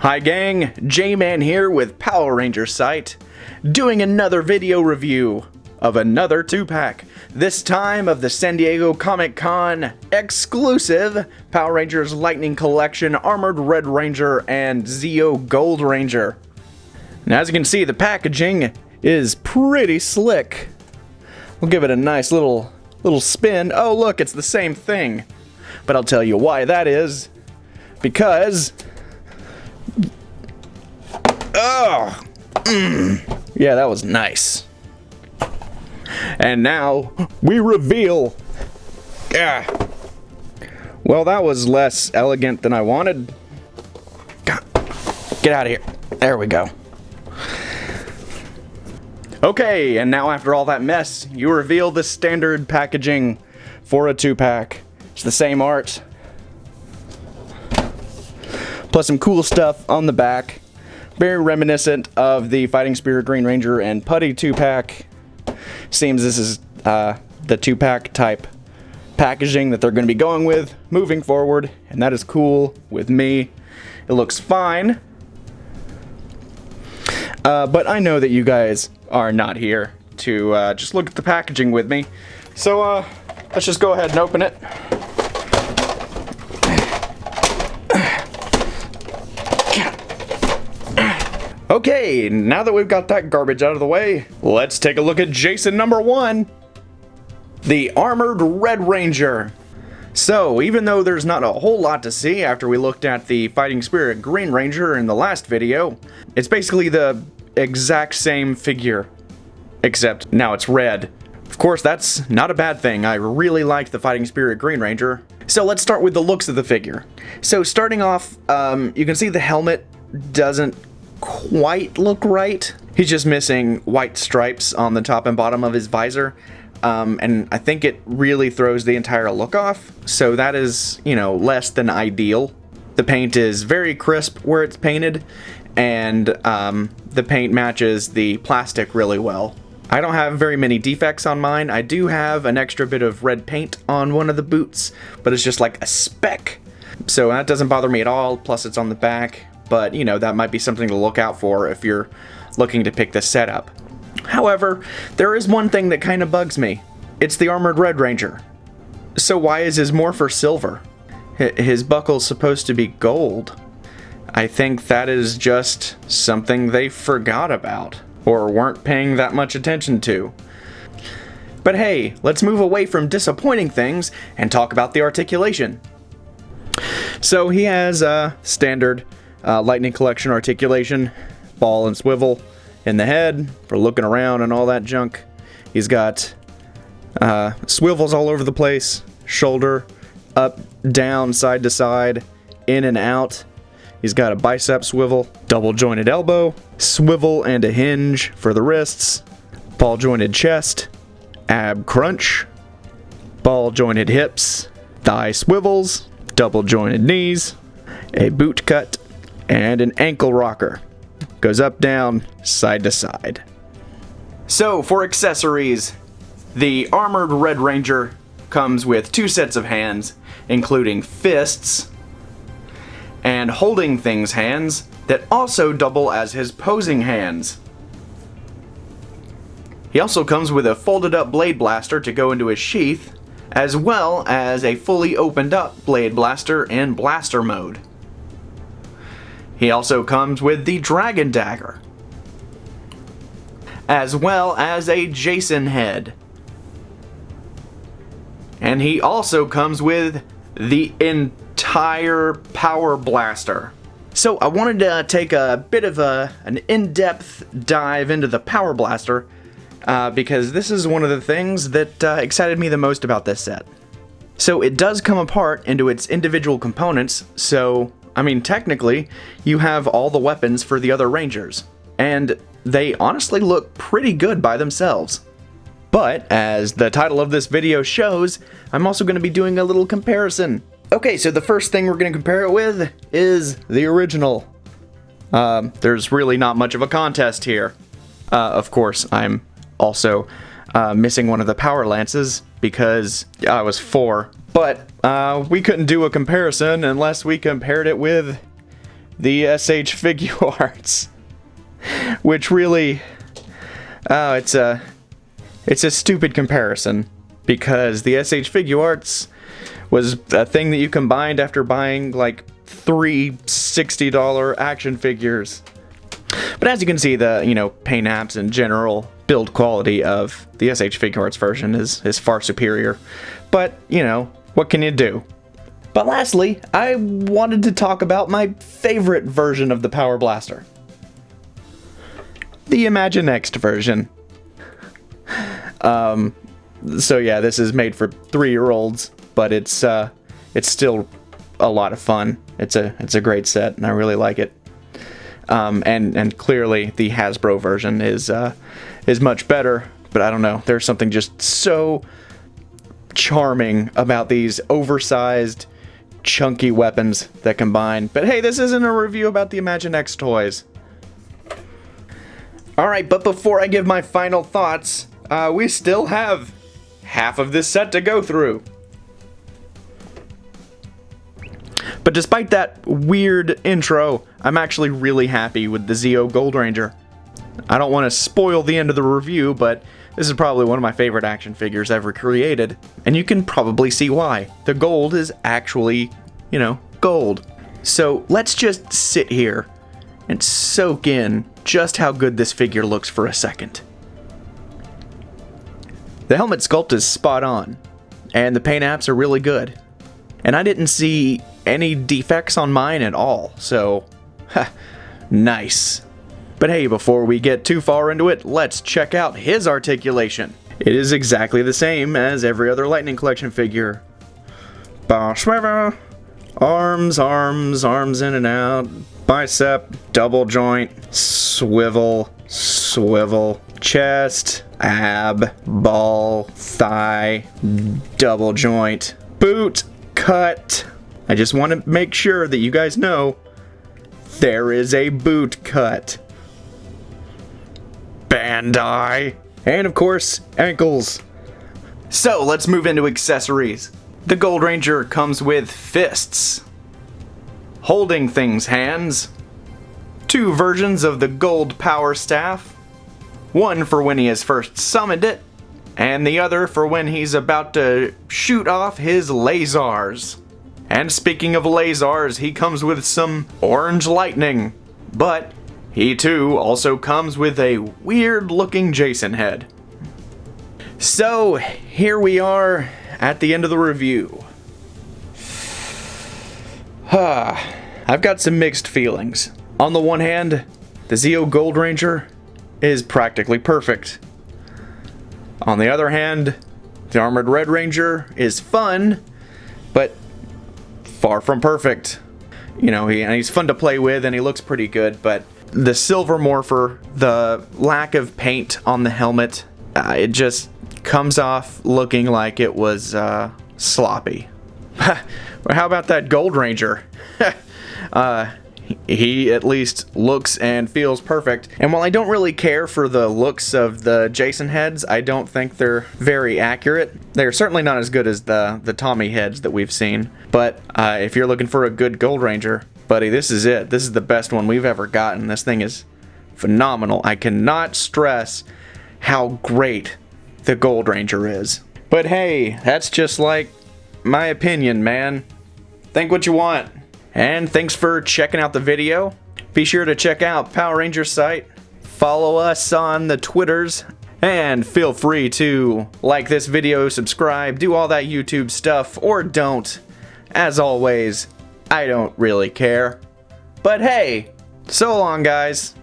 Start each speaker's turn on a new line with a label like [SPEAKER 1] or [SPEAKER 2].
[SPEAKER 1] Hi gang, Jmann here with Power Ranger site, doing another video review of another 2-pack, this time of the San Diego Comic-Con exclusive Power Rangers Lightning Collection Armored Red Ranger and Zeo Gold Ranger. Now as you can see, the packaging is pretty slick. We'll give it a nice little spin. Oh look, it's the same thing. But I'll tell you why that is. Because yeah, that was nice. And now we reveal. Well, that was less elegant than I wanted. Get out of here. There we go. Okay, and now after all that mess, you reveal the standard packaging for a 2-pack. It's the same art, plus some cool stuff on the back. Very reminiscent of the Fighting Spirit Green Ranger and Putty 2-pack. Seems this is the 2-pack type packaging that they're going to be going with moving forward, and that is cool with me. It looks fine. But I know that you guys are not here to just look at the packaging with me. So let's just go ahead and open it. Okay, now that we've got that garbage out of the way, let's take a look at Jason number 1, the Armored Red Ranger. So, even though there's not a whole lot to see after we looked at the Fighting Spirit Green Ranger in the last video, it's basically the exact same figure, except now it's red. Of course, that's not a bad thing. I really liked the Fighting Spirit Green Ranger. So let's start with the looks of the figure. So starting off, you can see the helmet doesn't quite look right. He's just missing white stripes on the top and bottom of his visor. And I think it really throws the entire look off. So that is, less than ideal. The paint is very crisp where it's painted, and the paint matches the plastic really well. I don't have very many defects on mine. I do have an extra bit of red paint on one of the boots, but it's just like a speck. So that doesn't bother me at all, plus it's on the back. But, that might be something to look out for if you're looking to pick this setup. However, there is one thing that kind of bugs me. It's the Armored Red Ranger. So why is his morpher silver? His buckle's supposed to be gold. I think that is just something they forgot about, or weren't paying that much attention to. But hey, let's move away from disappointing things and talk about the articulation. So he has a standard Lightning Collection articulation, ball and swivel in the head for looking around and all that junk. He's got swivels all over the place, shoulder, up, down, side to side, in and out. He's got a bicep swivel, double jointed elbow, swivel and a hinge for the wrists, ball jointed chest, ab crunch, ball jointed hips, thigh swivels, double jointed knees, a boot cut, and an ankle rocker. Goes up, down, side to side. So for accessories, the Armored Red Ranger comes with 2 sets of hands, including fists and holding things hands that also double as his posing hands. He also comes with a folded up blade blaster to go into his sheath, as well as a fully opened up blade blaster in blaster mode. He also comes with the Dragon Dagger, as well as a Jason head. And he also comes with the entire Power Blaster. So I wanted to take a bit of an in-depth dive into the Power Blaster, because this is one of the things that excited me the most about this set. So it does come apart into its individual components, so technically, you have all the weapons for the other Rangers, and they honestly look pretty good by themselves. But, as the title of this video shows, I'm also going to be doing a little comparison. Okay, so the first thing we're going to compare it with is the original. There's really not much of a contest here. Of course, I'm also missing one of the power lances because I was 4. But we couldn't do a comparison unless we compared it with the SH Figuarts, which really, it's a stupid comparison, because the SH Figuarts was a thing that you combined after buying like 3 $60 action figures. But as you can see, the, paint apps and general build quality of the SH Figuarts version is far superior. But, what can you do? But lastly, I wanted to talk about my favorite version of the Power Blaster. The Imaginext version. So yeah, this is made for 3-year-olds, but it's still a lot of fun. It's a great set, and I really like it. And clearly the Hasbro version is much better, but I don't know. There's something just so charming about these oversized, chunky weapons that combine. But hey, this isn't a review about the Imaginext toys. Alright, but before I give my final thoughts, we still have half of this set to go through. But despite that weird intro, I'm actually really happy with the Zeo Gold Ranger. I don't want to spoil the end of the review, but this is probably one of my favorite action figures ever created. And you can probably see why. The gold is actually, gold. So let's just sit here and soak in just how good this figure looks for a second. The helmet sculpt is spot on, and the paint apps are really good. And I didn't see any defects on mine at all, so nice. But hey, before we get too far into it, let's check out his articulation. It is exactly the same as every other Lightning Collection figure. Arms, arms in and out, bicep, double joint, swivel, chest, ab, ball, thigh, double joint, boot, cut. I just want to make sure that you guys know there is a boot cut. Bandai. And of course, ankles. So let's move into accessories. The Gold Ranger comes with fists, holding things hands, 2 versions of the gold power staff, one for when he has first summoned it, and the other for when he's about to shoot off his lasers. And speaking of lasers, he comes with some orange lightning, but he too also comes with a weird looking Jason head. So here we are at the end of the review. I've got some mixed feelings. On the one hand, the Zeo Gold Ranger is practically perfect. On the other hand, the Armored Red Ranger is fun, but far from perfect. He's fun to play with and he looks pretty good, but the Silver Morpher, the lack of paint on the helmet, it just comes off looking like it was sloppy. How about that Gold Ranger? He at least looks and feels perfect. And while I don't really care for the looks of the Jason heads, I don't think they're very accurate. They're certainly not as good as the Tommy heads that we've seen. But if you're looking for a good Gold Ranger, buddy, this is it. This is the best one we've ever gotten. This thing is phenomenal. I cannot stress how great the Gold Ranger is. But hey, that's just like my opinion, man. Think what you want. And thanks for checking out the video. Be sure to check out Power Ranger's site, follow us on the Twitters, and feel free to like this video, subscribe, do all that YouTube stuff, or don't. As always, I don't really care. But hey, so long guys.